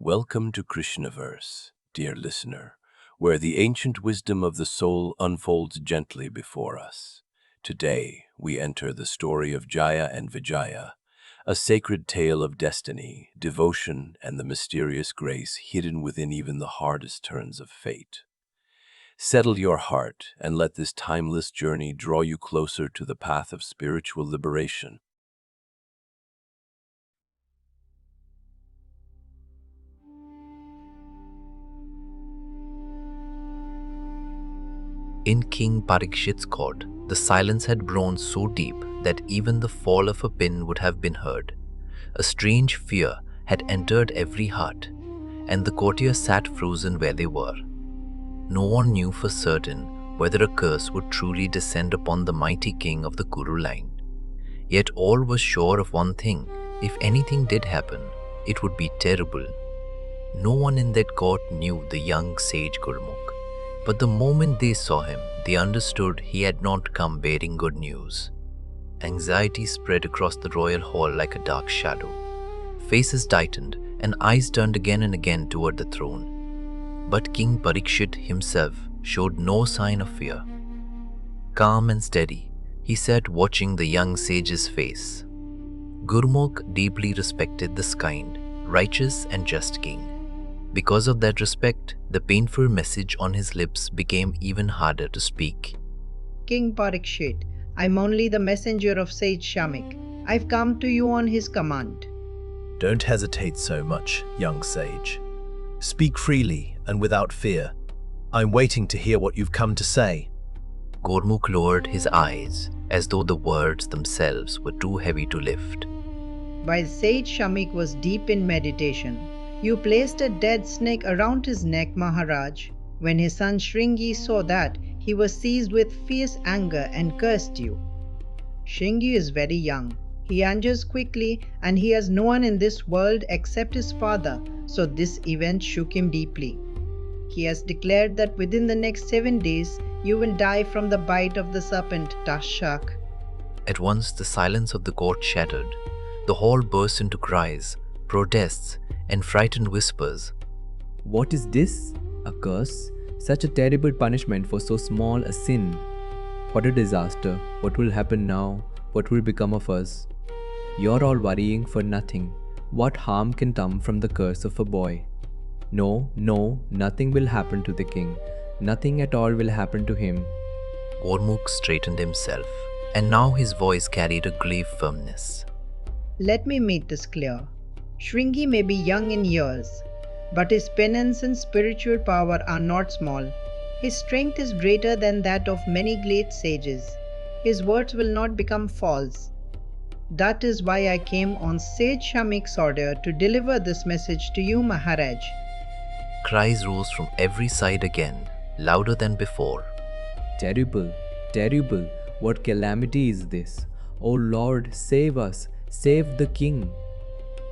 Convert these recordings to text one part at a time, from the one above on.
Welcome to Krishnaverse, dear listener, where the ancient wisdom of the soul unfolds gently before us. Today, we enter the story of Jaya and Vijaya, a sacred tale of destiny, devotion, and the mysterious grace hidden within even the hardest turns of fate. Settle your heart and let this timeless journey draw you closer to the path of spiritual liberation. In King Parikshit's court, the silence had grown so deep that even the fall of a pin would have been heard. A strange fear had entered every heart, and the courtiers sat frozen where they were. No one knew for certain whether a curse would truly descend upon the mighty king of the Kuru line. Yet all was sure of one thing: if anything did happen, it would be terrible. No one in that court knew the young sage Gurmukh. But the moment they saw him, they understood he had not come bearing good news. Anxiety spread across the royal hall like a dark shadow. Faces tightened and eyes turned again and again toward the throne. But King Parikshit himself showed no sign of fear. Calm and steady, he sat watching the young sage's face. Gurmukh deeply respected this kind, righteous and just king. Because of that respect, the painful message on his lips became even harder to speak. King Parikshit, I'm only the messenger of Sage Shamik. I've come to you on his command. Don't hesitate so much, young sage. Speak freely and without fear. I'm waiting to hear what you've come to say. Gurmukh lowered his eyes, as though the words themselves were too heavy to lift. While Sage Shamik was deep in meditation, you placed a dead snake around his neck, Maharaj. When his son Shringi saw that, he was seized with fierce anger and cursed you. Shringi is very young. He ages quickly and he has no one in this world except his father, so this event shook him deeply. He has declared that within the next 7 days, you will die from the bite of the serpent Tashak. At once the silence of the court shattered. The hall burst into cries, protests, and frightened whispers. What is this? A curse? Such a terrible punishment for so small a sin. What a disaster. What will happen now? What will become of us? You're all worrying for nothing. What harm can come from the curse of a boy? No, nothing will happen to the king. Nothing at all will happen to him. Gurmukh straightened himself, and now his voice carried a grave firmness. Let me make this clear. Shringi may be young in years, but his penance and spiritual power are not small. His strength is greater than that of many great sages. His words will not become false. That is why I came on Sage Shamik's order to deliver this message to you, Maharaj. Cries rose from every side again, louder than before. Terrible, terrible. What calamity is this? O Lord, save us. Save the king.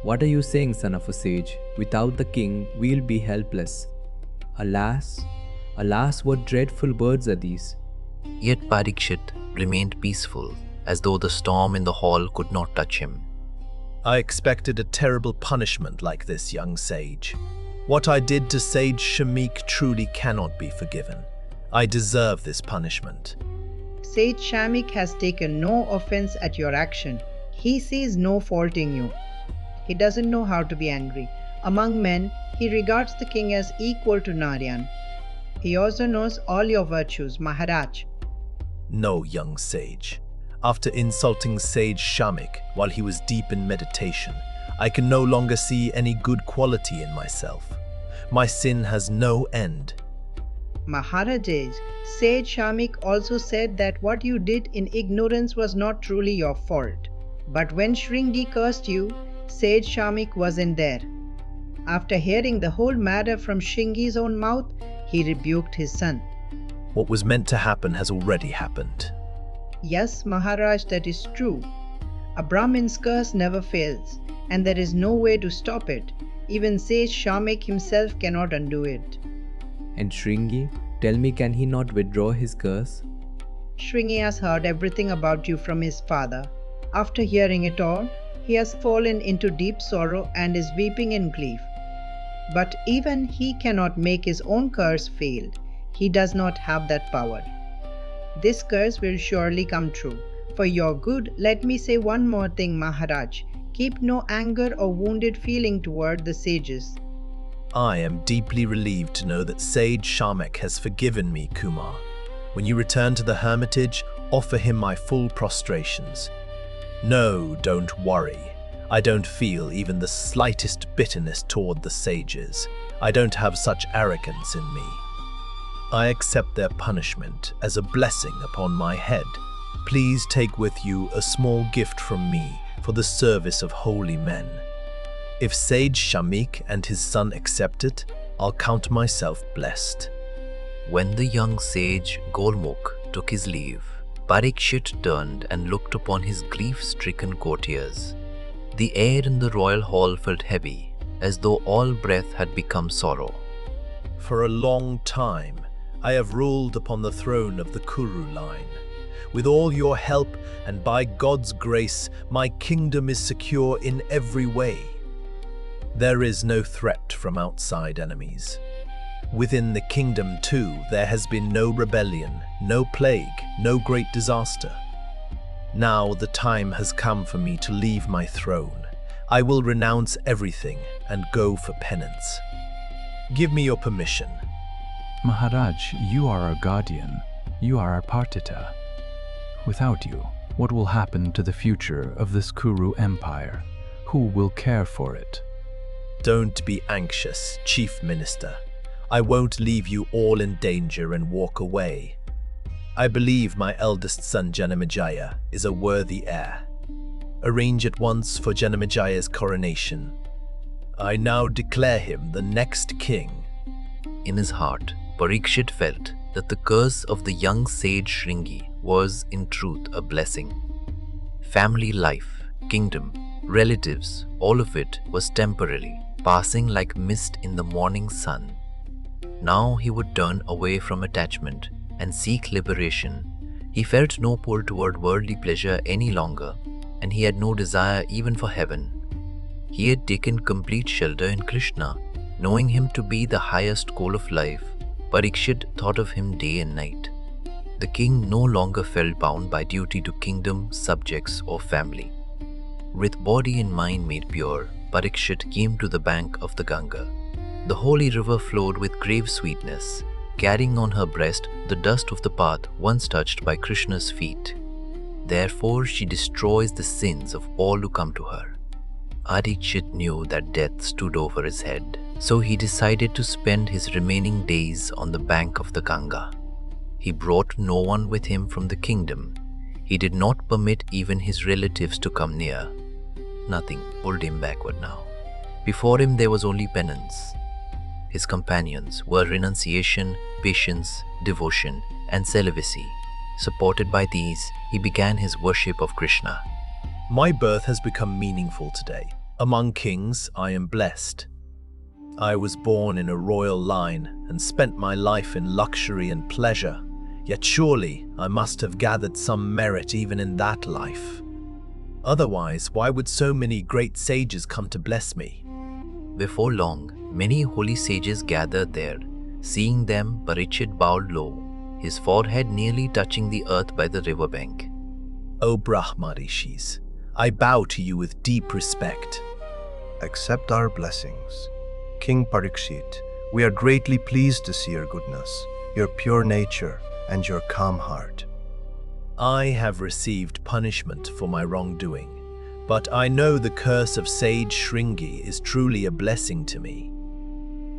What are you saying, son of a sage? Without the king, we'll be helpless. Alas, alas, what dreadful words are these? Yet Parikshit remained peaceful, as though the storm in the hall could not touch him. I expected a terrible punishment like this, young sage. What I did to Sage Shamik truly cannot be forgiven. I deserve this punishment. Sage Shamik has taken no offense at your action. He sees no fault in you. He doesn't know how to be angry. Among men, he regards the king as equal to Narayan. He also knows all your virtues, Maharaj. No, young sage. After insulting Sage Shamik while he was deep in meditation, I can no longer see any good quality in myself. My sin has no end. Maharajas, Sage Shamik also said that what you did in ignorance was not truly your fault. But when Shringi cursed you, Sage Shamik wasn't there. After hearing the whole matter from Shringi's own mouth, he rebuked his son. What was meant to happen has already happened. Yes, Maharaj, that is true. A Brahmin's curse never fails, and there is no way to stop it. Even Sage Shamik himself cannot undo it. And Shringi, tell me, can he not withdraw his curse? Shringi has heard everything about you from his father. After hearing it all, he has fallen into deep sorrow and is weeping in grief. But even he cannot make his own curse fail. He does not have that power. This curse will surely come true. For your good, let me say one more thing, Maharaj. Keep no anger or wounded feeling toward the sages. I am deeply relieved to know that Sage Shamek has forgiven me, Kumar. When you return to the hermitage, offer him my full prostrations. No, don't worry. I don't feel even the slightest bitterness toward the sages. I don't have such arrogance in me. I accept their punishment as a blessing upon my head. Please take with you a small gift from me for the service of holy men. If Sage Shamik and his son accept it, I'll count myself blessed. When the young sage Golmukh took his leave, Parikshit turned and looked upon his grief-stricken courtiers. The air in the royal hall felt heavy, as though all breath had become sorrow. For a long time, I have ruled upon the throne of the Kuru line. With all your help and by God's grace, my kingdom is secure in every way. There is no threat from outside enemies. Within the kingdom too, there has been no rebellion, no plague, no great disaster. Now the time has come for me to leave my throne. I will renounce everything and go for penance. Give me your permission. Maharaj, you are our guardian. You are our Partita. Without you, what will happen to the future of this Kuru Empire? Who will care for it? Don't be anxious, Chief Minister. I won't leave you all in danger and walk away. I believe my eldest son Janamejaya is a worthy heir. Arrange at once for Janamejaya's coronation. I now declare him the next king. In his heart, Parikshit felt that the curse of the young sage Shringi was in truth a blessing. Family life, kingdom, relatives, all of it was temporary, passing like mist in the morning sun. Now he would turn away from attachment and seek liberation. He felt no pull toward worldly pleasure any longer, and he had no desire even for heaven. He had taken complete shelter in Krishna, knowing him to be the highest goal of life. Parikshit thought of him day and night. The king no longer felt bound by duty to kingdom, subjects, or family. With body and mind made pure, Parikshit came to the bank of the Ganga. The holy river flowed with grave sweetness, carrying on her breast the dust of the path once touched by Krishna's feet. Therefore she destroys the sins of all who come to her. Parikshit knew that death stood over his head, so he decided to spend his remaining days on the bank of the Ganga. He brought no one with him from the kingdom. He did not permit even his relatives to come near. Nothing pulled him backward now. Before him there was only penance. His companions were renunciation, patience, devotion, and celibacy. Supported by these, he began his worship of Krishna. My birth has become meaningful today. Among kings, I am blessed. I was born in a royal line and spent my life in luxury and pleasure. Yet surely I must have gathered some merit even in that life. Otherwise, why would so many great sages come to bless me? Before long, many holy sages gathered there. Seeing them, Parikshit bowed low, his forehead nearly touching the earth by the riverbank. O Brahma Rishis, I bow to you with deep respect. Accept our blessings. King Parikshit, we are greatly pleased to see your goodness, your pure nature, and your calm heart. I have received punishment for my wrongdoing, but I know the curse of Sage Shringi is truly a blessing to me.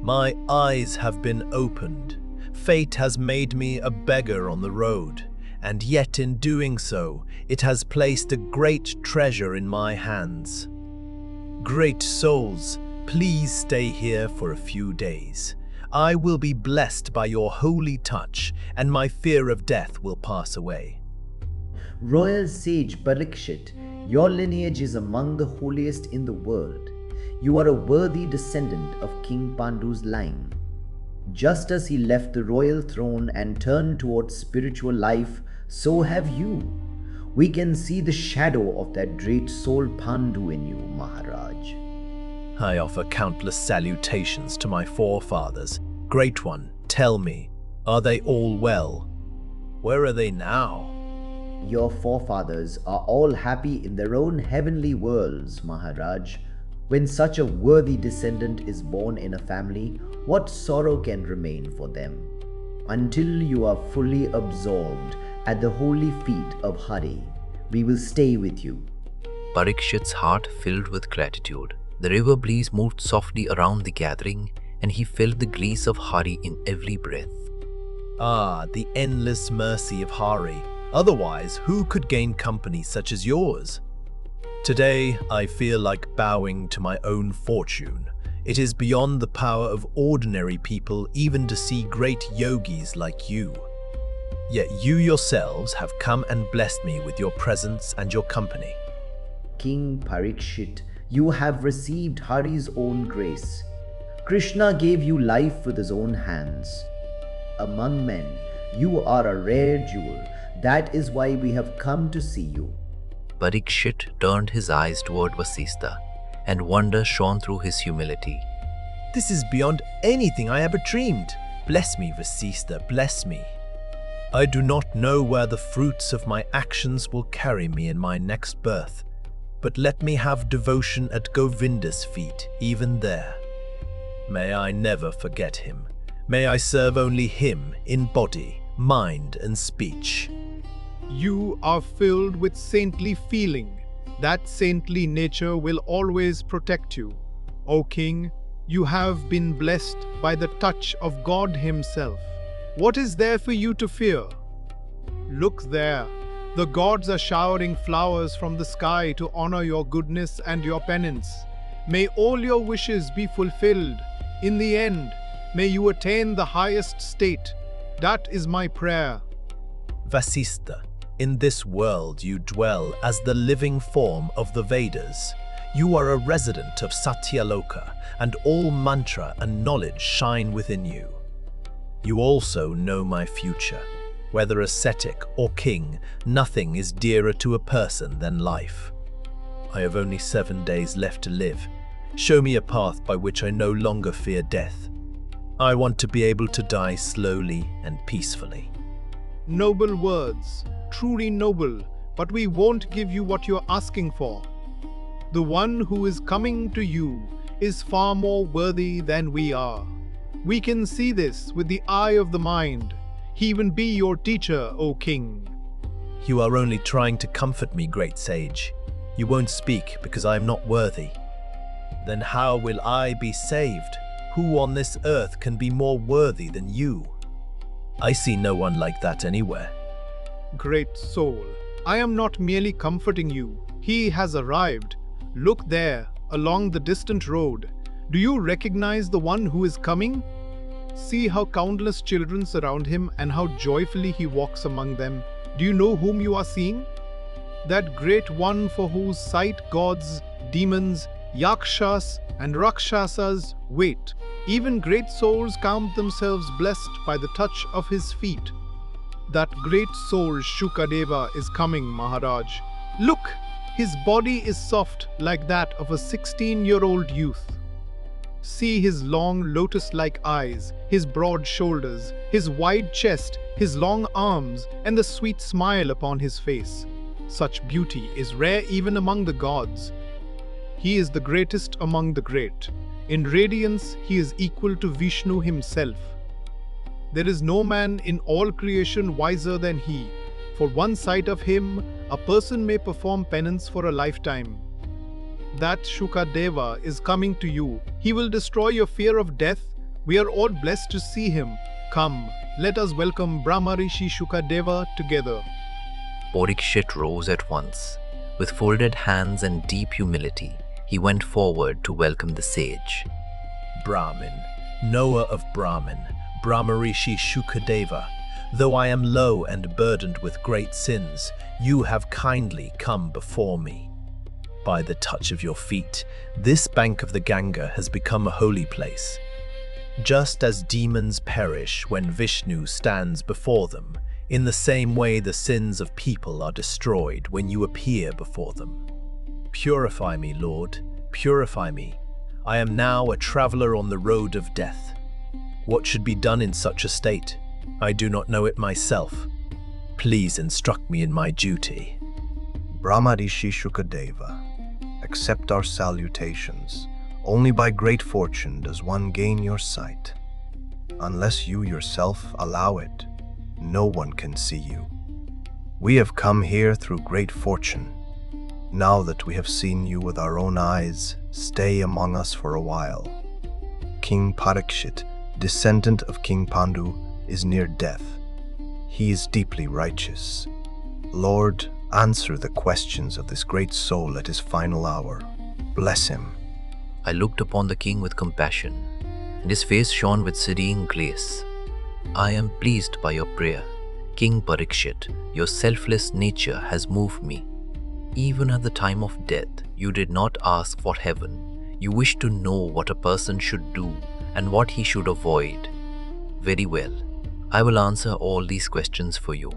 My eyes have been opened. Fate has made me a beggar on the road, and yet in doing so, it has placed a great treasure in my hands. Great souls, please stay here for a few days. I will be blessed by your holy touch, and my fear of death will pass away. Royal sage Parikshit, your lineage is among the holiest in the world. You are a worthy descendant of King Pandu's line. Just as he left the royal throne and turned towards spiritual life, so have you. We can see the shadow of that great soul Pandu in you, Maharaj. I offer countless salutations to my forefathers. Great One, tell me, are they all well? Where are they now? Your forefathers are all happy in their own heavenly worlds, Maharaj. When such a worthy descendant is born in a family, what sorrow can remain for them? Until you are fully absorbed at the holy feet of Hari, we will stay with you. Parikshit's heart filled with gratitude. The river breeze moved softly around the gathering, and he felt the grace of Hari in every breath. Ah, the endless mercy of Hari. Otherwise, who could gain company such as yours? Today, I feel like bowing to my own fortune. It is beyond the power of ordinary people even to see great yogis like you. Yet you yourselves have come and blessed me with your presence and your company. King Parikshit, you have received Hari's own grace. Krishna gave you life with his own hands. Among men, you are a rare jewel. That is why we have come to see you. Parikshit turned his eyes toward Vasistha, and wonder shone through his humility. This is beyond anything I ever dreamed. Bless me, Vasistha, bless me. I do not know where the fruits of my actions will carry me in my next birth, but let me have devotion at Govinda's feet, even there. May I never forget him. May I serve only him in body, mind, and speech. You are filled with saintly feeling. That saintly nature will always protect you. O King, you have been blessed by the touch of God Himself. What is there for you to fear? Look there. The gods are showering flowers from the sky to honor your goodness and your penance. May all your wishes be fulfilled. In the end, may you attain the highest state. That is my prayer. Vasistha, in this world you dwell as the living form of the Vedas. You are a resident of Satyaloka, and all mantra and knowledge shine within you. You also know my future. Whether ascetic or king, nothing is dearer to a person than life. I have only 7 days left to live. Show me a path by which I no longer fear death. I want to be able to die slowly and peacefully. Noble words, truly noble, but we won't give you what you're asking for. The one who is coming to you is far more worthy than we are. We can see this with the eye of the mind. He will be your teacher, O King. You are only trying to comfort me, great sage. You won't speak because I am not worthy. Then how will I be saved? Who on this earth can be more worthy than you? I see no one like that anywhere. Great soul, I am not merely comforting you. He has arrived. Look there, along the distant road. Do you recognize the one who is coming? See how countless children surround him and how joyfully he walks among them. Do you know whom you are seeing? That great one for whose sight gods, demons, yakshas and rakshasas wait. Even great souls count themselves blessed by the touch of his feet. That great soul Shukadeva is coming, Maharaj. Look, his body is soft like that of a 16-year-old youth. See his long lotus-like eyes, his broad shoulders, his wide chest, his long arms, and the sweet smile upon his face. Such beauty is rare even among the gods. He is the greatest among the great. In radiance, he is equal to Vishnu himself. There is no man in all creation wiser than he. For one sight of him, a person may perform penance for a lifetime. That Shukadeva is coming to you. He will destroy your fear of death. We are all blessed to see him. Come, let us welcome Brahmarishi Shukadeva together. Parikshit rose at once. With folded hands and deep humility, he went forward to welcome the sage. Brahmin, knower of Brahmin, Brahmarishi Shukadeva, though I am low and burdened with great sins, you have kindly come before me. By the touch of your feet, this bank of the Ganga has become a holy place. Just as demons perish when Vishnu stands before them, in the same way the sins of people are destroyed when you appear before them. Purify me, Lord, purify me. I am now a traveler on the road of death. What should be done in such a state? I do not know it myself. Please instruct me in my duty. Brahmarishi Shukadeva, accept our salutations. Only by great fortune does one gain your sight. Unless you yourself allow it, no one can see you. We have come here through great fortune. Now that we have seen you with our own eyes, stay among us for a while. King Parikshit, descendant of King Pandu, is near death. He is deeply righteous. Lord, answer the questions of this great soul at his final hour. Bless him. I looked upon the king with compassion, and his face shone with serene grace. I am pleased by your prayer. King Parikshit, your selfless nature has moved me. Even at the time of death, you did not ask for heaven. You wished to know what a person should do and what he should avoid. Very well. I will answer all these questions for you.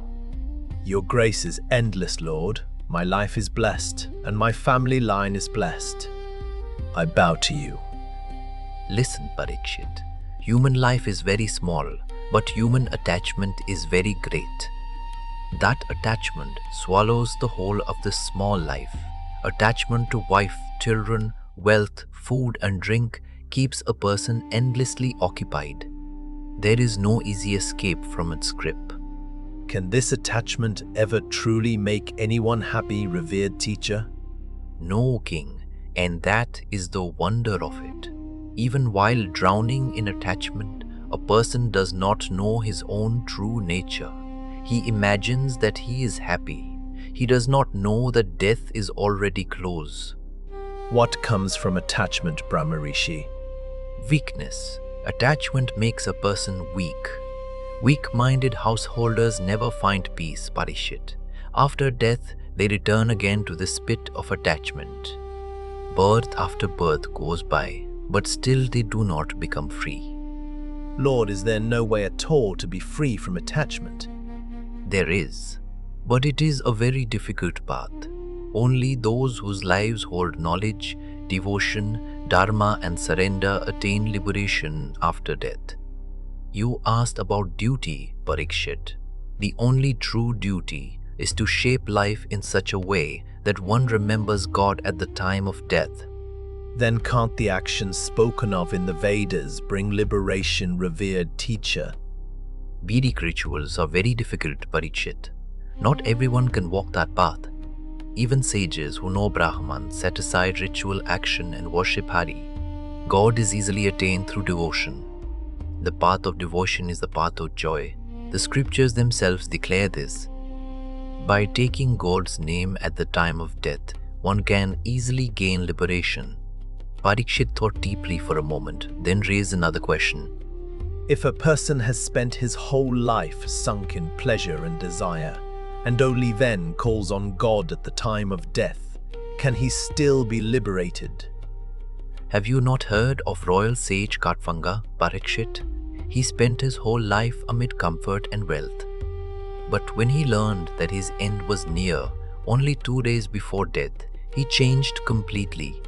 Your grace is endless, Lord. My life is blessed, and my family line is blessed. I bow to you. Listen, Parikshit. Human life is very small, but human attachment is very great. That attachment swallows the whole of this small life. Attachment to wife, children, wealth, food and drink keeps a person endlessly occupied. There is no easy escape from its grip. Can this attachment ever truly make anyone happy, revered teacher? No, king, and that is the wonder of it. Even while drowning in attachment, a person does not know his own true nature. He imagines that he is happy. He does not know that death is already close. What comes from attachment, Brahmarishi? Weakness. Attachment makes a person weak. Weak-minded householders never find peace, Parikshit. After death, they return again to the spit of attachment. Birth after birth goes by, but still they do not become free. Lord, is there no way at all to be free from attachment? There is, but it is a very difficult path. Only those whose lives hold knowledge, devotion, dharma and surrender attain liberation after death. You asked about duty, Parikshit. The only true duty is to shape life in such a way that one remembers God at the time of death. Then can't the actions spoken of in the Vedas bring liberation, revered teacher? Vedic rituals are very difficult, Parikshit. Not everyone can walk that path. Even sages who know Brahman set aside ritual action and worship Hari. God is easily attained through devotion. The path of devotion is the path of joy. The scriptures themselves declare this. By taking God's name at the time of death, one can easily gain liberation. Parikshit thought deeply for a moment, then raised another question. If a person has spent his whole life sunk in pleasure and desire, and only then calls on God at the time of death, can he still be liberated? Have you not heard of royal sage Katfanga, Parikshit? He spent his whole life amid comfort and wealth. But when he learned that his end was near, only 2 days before death, he changed completely.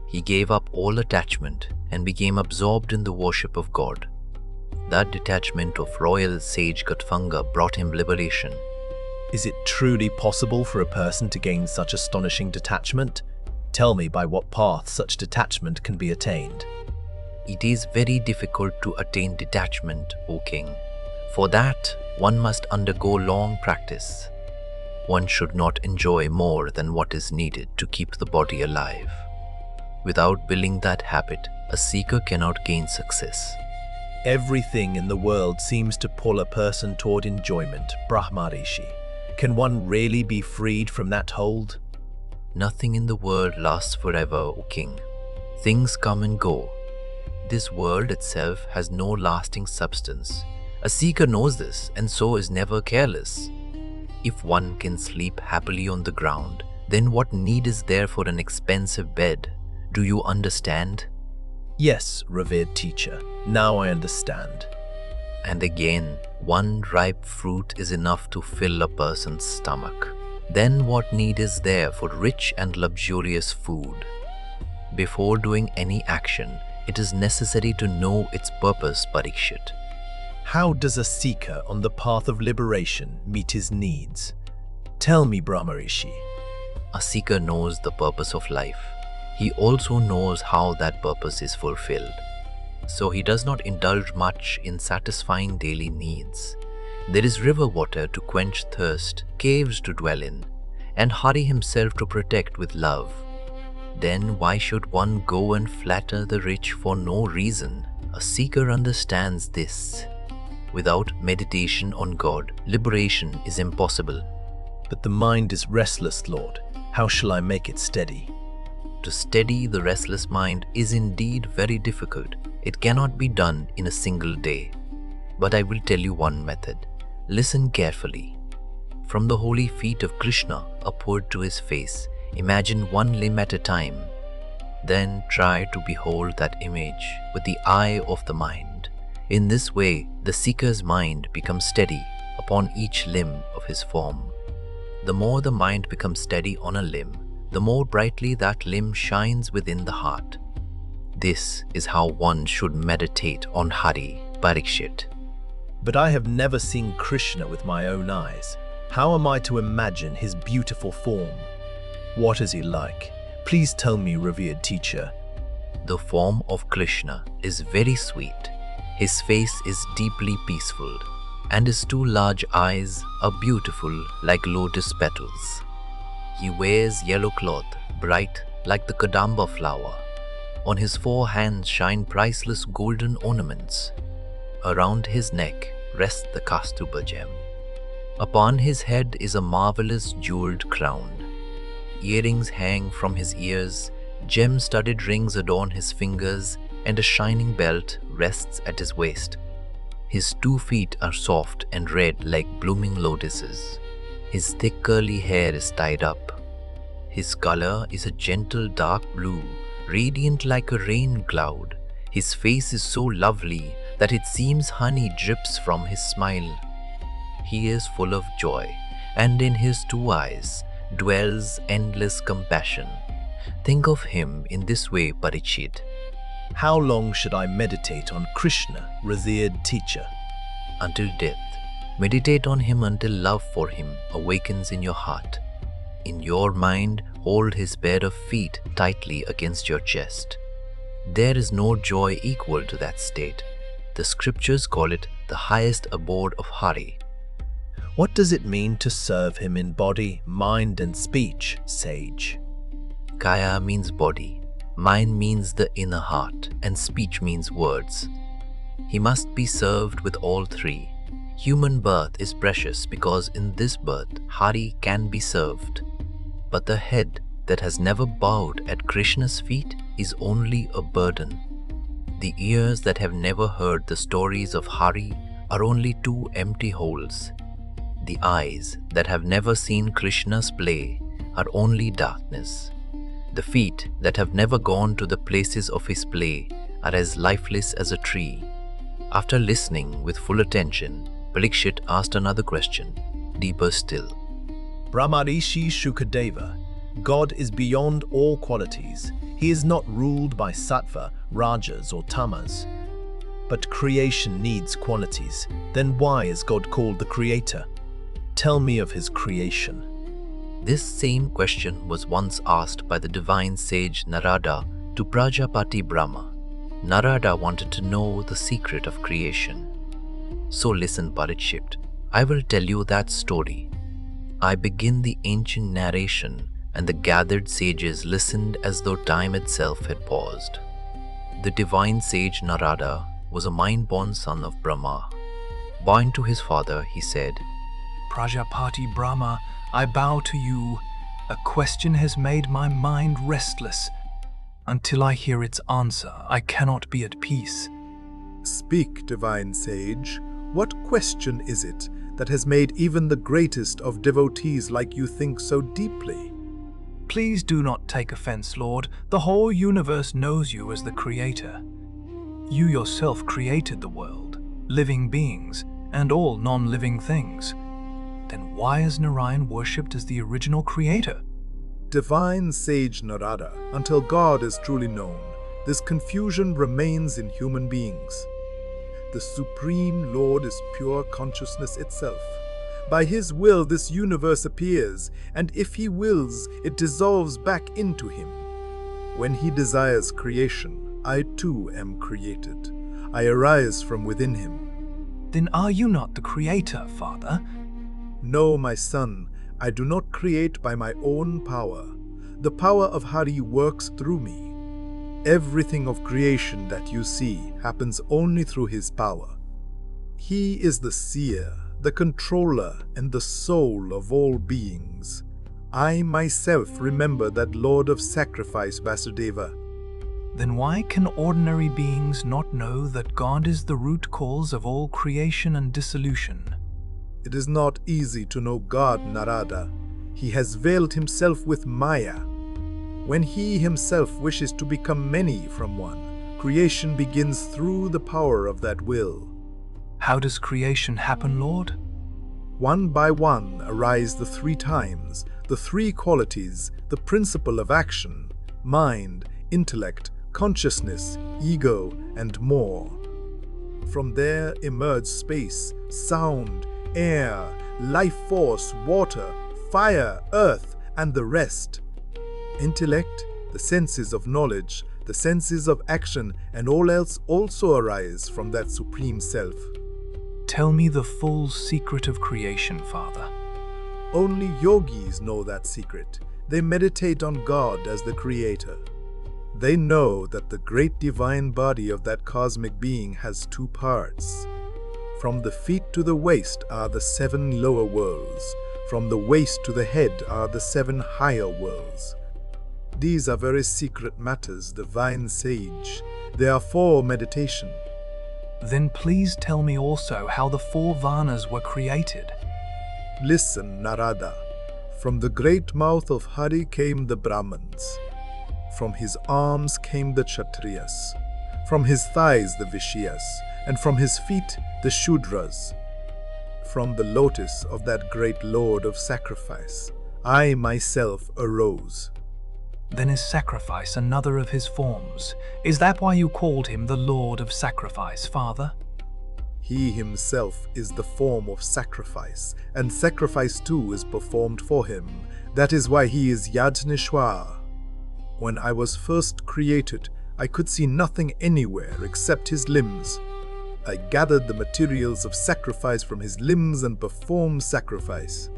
He gave up all attachment and became absorbed in the worship of God. That detachment of royal sage Katfanga brought him liberation. Is it truly possible for a person to gain such astonishing detachment? Tell me by what path such detachment can be attained. It is very difficult to attain detachment, O king. For that, one must undergo long practice. One should not enjoy more than what is needed to keep the body alive. Without building that habit, a seeker cannot gain success. Everything in the world seems to pull a person toward enjoyment, Brahmarishi. Can one really be freed from that hold? Nothing in the world lasts forever, O king. Things come and go. This world itself has no lasting substance. A seeker knows this and so is never careless. If one can sleep happily on the ground, then what need is there for an expensive bed? Do you understand? Yes, revered teacher. Now I understand. And again, one ripe fruit is enough to fill a person's stomach. Then what need is there for rich and luxurious food? Before doing any action, it is necessary to know its purpose, Parikshit. How does a seeker on the path of liberation meet his needs? Tell me, Brahmarishi. A seeker knows the purpose of life. He also knows how that purpose is fulfilled. So he does not indulge much in satisfying daily needs. There is river water to quench thirst, caves to dwell in, and Hari himself to protect with love. Then why should one go and flatter the rich for no reason? A seeker understands this. Without meditation on God, liberation is impossible. But the mind is restless, Lord. How shall I make it steady? To steady the restless mind is indeed very difficult. It cannot be done in a single day. But I will tell you one method. Listen carefully. From the holy feet of Krishna upward to his face, imagine one limb at a time. Then try to behold that image with the eye of the mind. In this way, the seeker's mind becomes steady upon each limb of his form. The more the mind becomes steady on a limb, the more brightly that limb shines within the heart. This is how one should meditate on Hari, Parikshit. But I have never seen Krishna with my own eyes. How am I to imagine his beautiful form? What is he like? Please tell me, revered teacher. The form of Krishna is very sweet. His face is deeply peaceful, and his two large eyes are beautiful like lotus petals. He wears yellow cloth, bright like the kadamba flower. On his 4 hands shine priceless golden ornaments. Around his neck rests the Kaustubha gem. Upon his head is a marvelous jeweled crown. Earrings hang from his ears, gem-studded rings adorn his fingers, and a shining belt rests at his waist. His 2 feet are soft and red like blooming lotuses. His thick curly hair is tied up. His color is a gentle dark blue, radiant like a rain cloud. His face is so lovely that it seems honey drips from his smile. He is full of joy, and in his 2 eyes dwells endless compassion. Think of him in this way, Parikshit. How long should I meditate on Krishna, revered teacher? Until death. Meditate on him until love for him awakens in your heart. In your mind, hold his pair of feet tightly against your chest. There is no joy equal to that state. The scriptures call it the highest abode of Hari. What does it mean to serve him in body, mind and speech, sage? Kaya means body, mind means the inner heart, and speech means words. He must be served with all 3. Human birth is precious because in this birth, Hari can be served. But the head that has never bowed at Krishna's feet is only a burden. The ears that have never heard the stories of Hari are only 2 empty holes. The eyes that have never seen Krishna's play are only darkness. The feet that have never gone to the places of his play are as lifeless as a tree. After listening with full attention, Parikshit asked another question, deeper still. Brahmarishi Shukadeva, God is beyond all qualities. He is not ruled by sattva, rajas or tamas. But creation needs qualities. Then why is God called the creator? Tell me of his creation. This same question was once asked by the divine sage Narada to Prajapati Brahma. Narada wanted to know the secret of creation. So listen, Parikshit, I will tell you that story. I begin the ancient narration, and the gathered sages listened as though time itself had paused. The divine sage Narada was a mind-born son of Brahma. Bowing to his father, he said, Prajapati Brahma, I bow to you. A question has made my mind restless. Until I hear its answer, I cannot be at peace. Speak, divine sage. What question is it that has made even the greatest of devotees like you think so deeply? Please do not take offense, Lord. The whole universe knows you as the creator. You yourself created the world, living beings, and all non-living things. Then why is Narayan worshipped as the original creator? divine sage Narada, until God is truly known, this confusion remains in human beings. The Supreme Lord is pure consciousness itself. By His will, this universe appears, and if He wills, it dissolves back into Him. When He desires creation, I too am created. I arise from within Him. Then are you not the creator, Father? No, my son, I do not create by my own power. The power of Hari works through me. Everything of creation that you see happens only through His power. He is the seer, the controller, and the soul of all beings. I myself remember that Lord of Sacrifice, Vasudeva. Then why can ordinary beings not know that God is the root cause of all creation and dissolution? It is not easy to know God, Narada. He has veiled Himself with Maya. When He Himself wishes to become many from one, creation begins through the power of that will. How does creation happen, Lord? One by one arise the three times, the three qualities, the principle of action, mind, intellect, consciousness, ego, and more. From there emerge space, sound, air, life force, water, fire, earth, and the rest. Intellect, the senses of knowledge, the senses of action, and all else also arise from that Supreme Self. Tell me the full secret of creation, Father. Only yogis know that secret. They meditate on God as the Creator. They know that the great divine body of that cosmic being has two parts. From the feet to the waist are the 7 lower worlds. From the waist to the head are the 7 higher worlds. These are very secret matters, divine sage. They are for meditation. Then please tell me also how the 4 Varnas were created. Listen, Narada. From the great mouth of Hari came the Brahmins. From his arms came the Kshatriyas. From his thighs the Vishyas. And from his feet the Shudras. From the lotus of that great Lord of Sacrifice, I myself arose. Then is sacrifice another of his forms? Is that why you called him the Lord of Sacrifice, Father? He himself is the form of sacrifice, and sacrifice too is performed for him. That is why he is Yajneshwar. When I was first created, I could see nothing anywhere except his limbs. I gathered the materials of sacrifice from his limbs and performed sacrifice.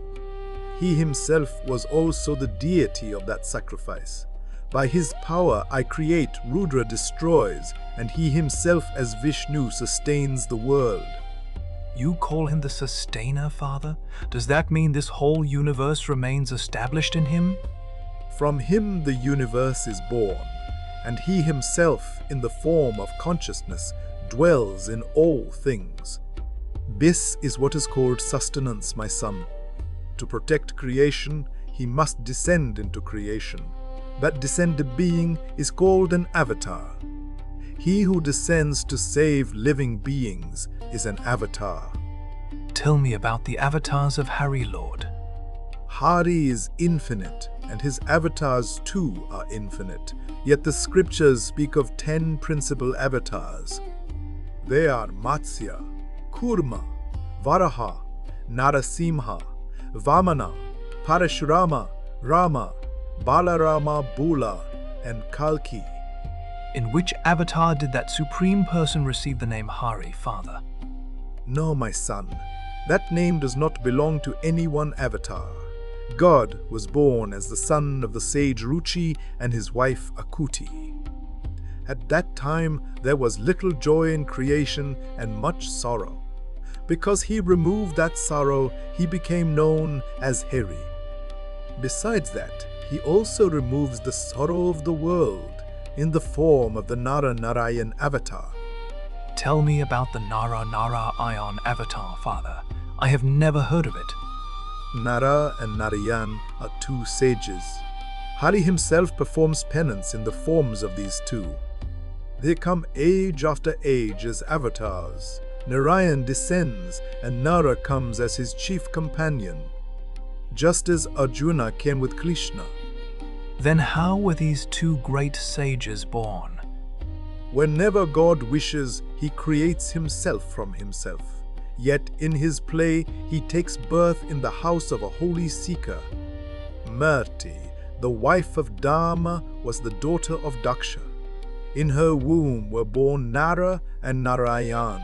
He himself was also the deity of that sacrifice. By his power I create, Rudra destroys, and he himself as Vishnu sustains the world. You call him the sustainer, Father? Does that mean this whole universe remains established in him? From him the universe is born, and he himself, in the form of consciousness, dwells in all things. This is what is called sustenance, my son. To protect creation, he must descend into creation. That descended being is called an avatar. He who descends to save living beings is an avatar. Tell me about the avatars of Hari, Lord. Hari is infinite, and his avatars too are infinite. Yet the scriptures speak of 10 principal avatars. They are Matsya, Kurma, Varaha, Narasimha, Vamana, Parashurama, Rama, Balarama, Bula, and Kalki. In which avatar did that supreme person receive the name Hari, Father? No, my son. That name does not belong to any one avatar. God was born as the son of the sage Ruchi and his wife Akuti. At that time, there was little joy in creation and much sorrow. Because he removed that sorrow, he became known as Hari. Besides that, he also removes the sorrow of the world in the form of the Nara Narayan avatar. Tell me about the Nara Narayan avatar, Father. I have never heard of it. Nara and Narayan are 2 sages. Hari himself performs penance in the forms of these 2. They come age after age as avatars. Narayan descends and Nara comes as his chief companion. Just as Arjuna came with Krishna. Then how were these two great sages born? Whenever God wishes, he creates himself from himself. Yet in his play, he takes birth in the house of a holy seeker. Murti, the wife of Dharma, was the daughter of Daksha. In her womb were born Nara and Narayan.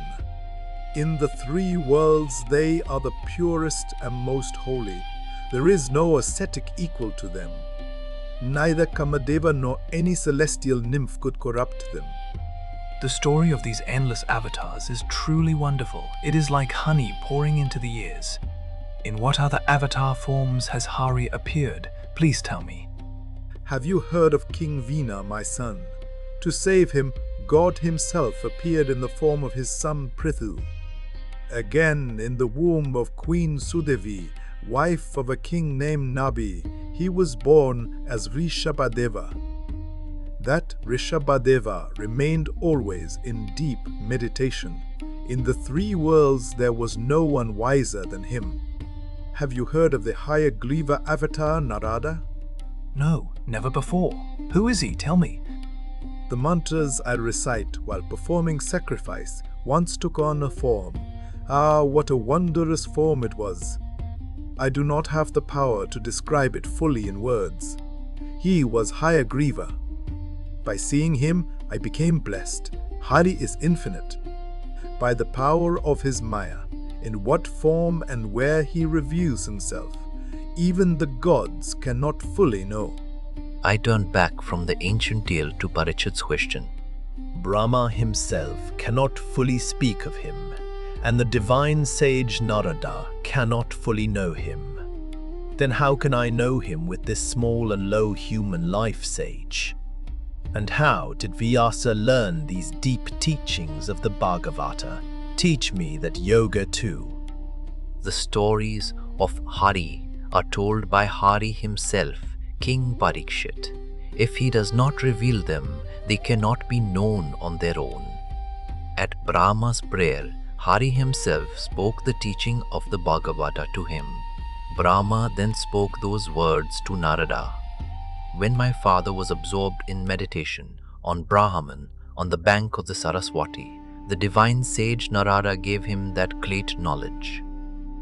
In the three worlds, they are the purest and most holy. There is no ascetic equal to them. Neither Kamadeva nor any celestial nymph could corrupt them. The story of these endless avatars is truly wonderful. It is like honey pouring into the ears. In what other avatar forms has Hari appeared? Please tell me. Have you heard of King Veena, my son? To save him, God himself appeared in the form of his son Prithu. Again, in the womb of Queen Sudevi, wife of a king named Nabi, he was born as Rishabhadeva. That Rishabhadeva remained always in deep meditation. In the three worlds there was no one wiser than him. Have you heard of the Hayagriva avatar Narada? No, never before. Who is he? Tell me. The mantras I recite while performing sacrifice once took on a form. Ah, what a wondrous form it was! I do not have the power to describe it fully in words. He was Hayagriva. By seeing him, I became blessed. Hari is infinite. By the power of his Maya, in what form and where he reveals himself, even the gods cannot fully know. I turned back from the ancient tale to Parikshit's question. Brahma himself cannot fully speak of him, and the divine sage Narada cannot fully know him. Then how can I know him with this small and low human life, sage? And how did Vyasa learn these deep teachings of the Bhagavata? Teach me that yoga too. The stories of Hari are told by Hari himself, King Parikshit. If he does not reveal them, they cannot be known on their own. At Brahma's prayer, Hari himself spoke the teaching of the Bhagavata to him. Brahma then spoke those words to Narada. When my father was absorbed in meditation on Brahman on the bank of the Saraswati, the divine sage Narada gave him that great knowledge.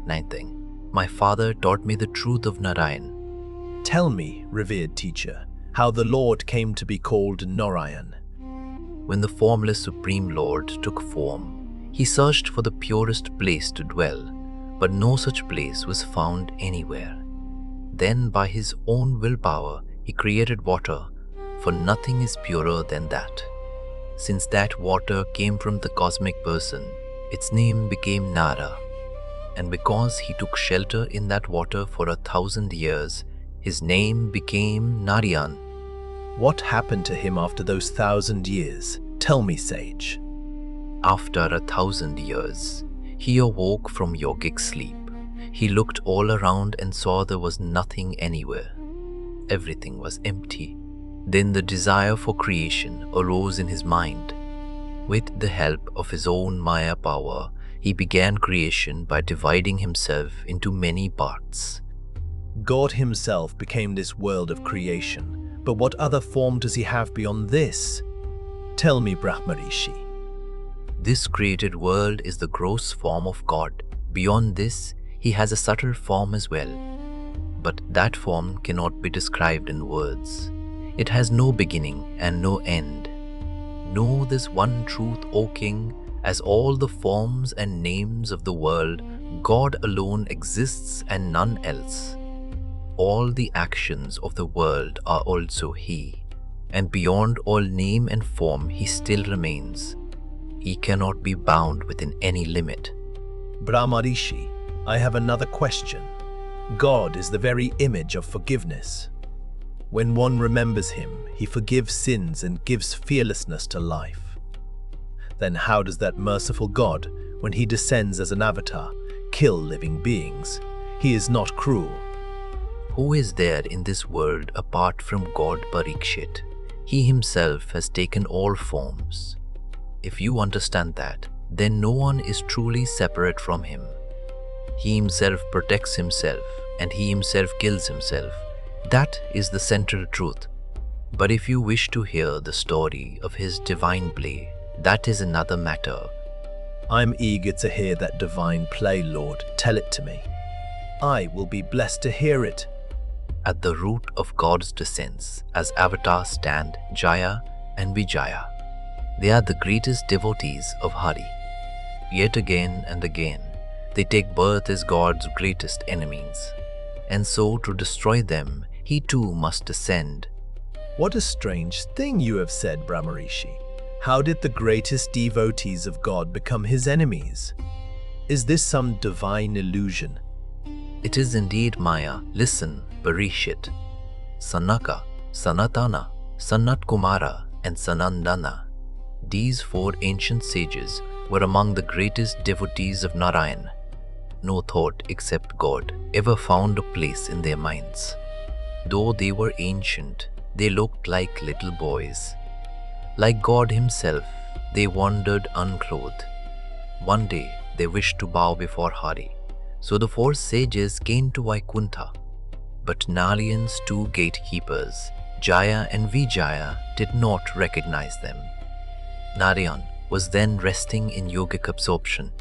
9th thing, my father taught me the truth of Narayan. Tell me, revered teacher, how the Lord came to be called Narayan. When the formless Supreme Lord took form, he searched for the purest place to dwell, but no such place was found anywhere. Then by his own willpower, he created water, for nothing is purer than that. Since that water came from the cosmic person, its name became Nara. And because he took shelter in that water for 1,000 years, his name became Narayan. What happened to him after those 1,000 years? Tell me, sage. After 1,000 years, he awoke from yogic sleep. He looked all around and saw there was nothing anywhere. Everything was empty. Then the desire for creation arose in his mind. With the help of his own Maya power, he began creation by dividing himself into many parts. God himself became this world of creation, but what other form does he have beyond this? Tell me, Brahmarishi. This created world is the gross form of God. Beyond this, he has a subtle form as well. But that form cannot be described in words. It has no beginning and no end. Know this one truth, O King, as all the forms and names of the world, God alone exists and none else. All the actions of the world are also He, and beyond all name and form He still remains. He cannot be bound within any limit. Brahmarishi, I have another question. God is the very image of forgiveness. When one remembers him, he forgives sins and gives fearlessness to life. Then how does that merciful God, when he descends as an avatar, kill living beings? He is not cruel. Who is there in this world apart from God Parikshit? He himself has taken all forms. If you understand that, then no one is truly separate from him. He himself protects himself, and he himself kills himself. That is the central truth. But if you wish to hear the story of his divine play, that is another matter. I'm eager to hear that divine play, Lord. Tell it to me. I will be blessed to hear it. At the root of God's descents, as avatars stand Jaya and Vijaya. They are the greatest devotees of Hari. Yet again and again, they take birth as God's greatest enemies. And so to destroy them, he too must descend. What a strange thing you have said, Brahmarishi. How did the greatest devotees of God become his enemies? Is this some divine illusion? It is indeed Maya. Listen, Parishit. Sanaka, Sanatana, Sanat Kumara, and Sanandana. These four ancient sages were among the greatest devotees of Narayan. No thought except God ever found a place in their minds. Though they were ancient, they looked like little boys. Like God himself, they wandered unclothed. One day, they wished to bow before Hari. So the four sages came to Vaikuntha. But Narayan's two gatekeepers, Jaya and Vijaya, did not recognize them. Narayan was then resting in yogic absorption,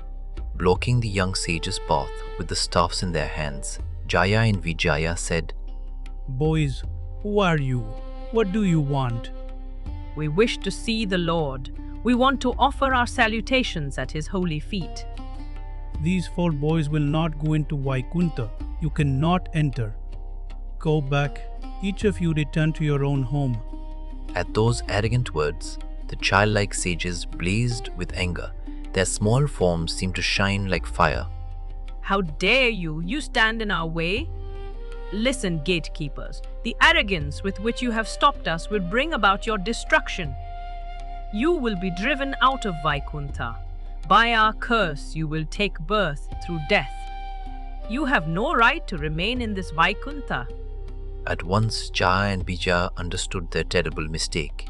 blocking the young sages' path with the staffs in their hands. Jaya and Vijaya said, "Boys, who are you? What do you want?" "We wish to see the Lord. We want to offer our salutations at his holy feet." "These four boys will not go into Vaikuntha. You cannot enter. Go back. Each of you return to your own home." At those arrogant words, the childlike sages blazed with anger. Their small forms seemed to shine like fire. "How dare you? You stand in our way?" "Listen, gatekeepers, the arrogance with which you have stopped us will bring about your destruction. You will be driven out of Vaikuntha. By our curse, you will take birth through death. You have no right to remain in this Vaikuntha." At once, Jaya and Vijaya understood their terrible mistake.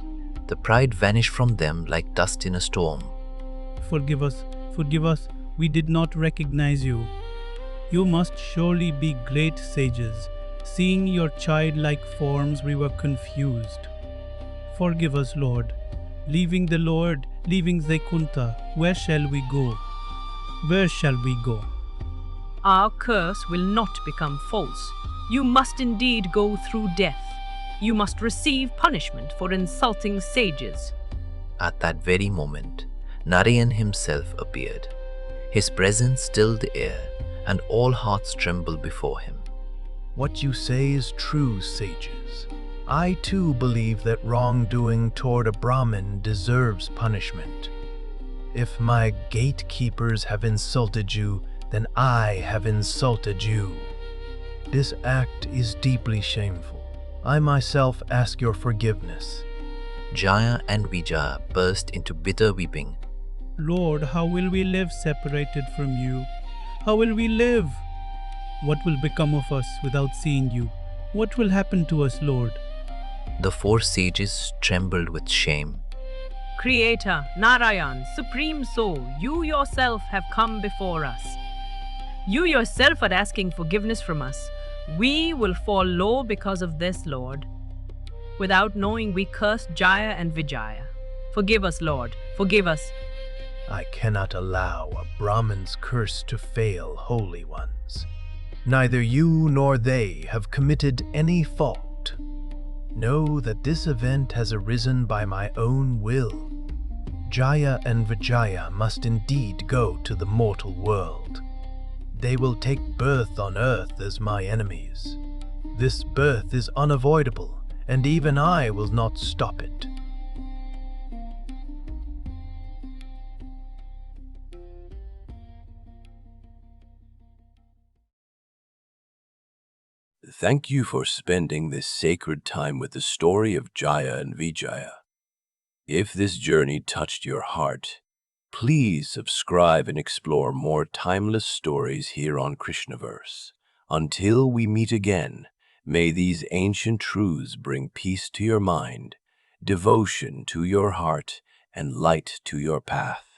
The pride vanished from them like dust in a storm. Forgive us, we did not recognize you. You must surely be great sages. Seeing your childlike forms, we were confused. Forgive us, Lord. Leaving the Lord, leaving Vaikuntha, where shall we go? Where shall we go? Our curse will not become false. You must indeed go through death. You must receive punishment for insulting sages. At that very moment, Narayan himself appeared. His presence stilled the air, and all hearts trembled before him. What you say is true, sages. I too believe that wrongdoing toward a Brahmin deserves punishment. If my gatekeepers have insulted you, then I have insulted you. This act is deeply shameful. I myself ask your forgiveness. Jaya and Vijaya burst into bitter weeping. Lord, how will we live separated from you? How will we live? What will become of us without seeing you? What will happen to us, Lord? The four sages trembled with shame. Creator, Narayan, Supreme Soul, you yourself have come before us. You yourself are asking forgiveness from us. We will fall low because of this, Lord. Without knowing, we cursed Jaya and Vijaya. Forgive us, Lord. Forgive us. I cannot allow a Brahmin's curse to fail holy ones. Neither you nor they have committed any fault. Know that this event has arisen by my own will. Jaya and Vijaya must indeed go to the mortal world. They will take birth on earth as my enemies. This birth is unavoidable, and even I will not stop it. Thank you for spending this sacred time with the story of Jaya and Vijaya. If this journey touched your heart, please subscribe and explore more timeless stories here on Krishnaverse. Until we meet again, may these ancient truths bring peace to your mind, devotion to your heart, and light to your path.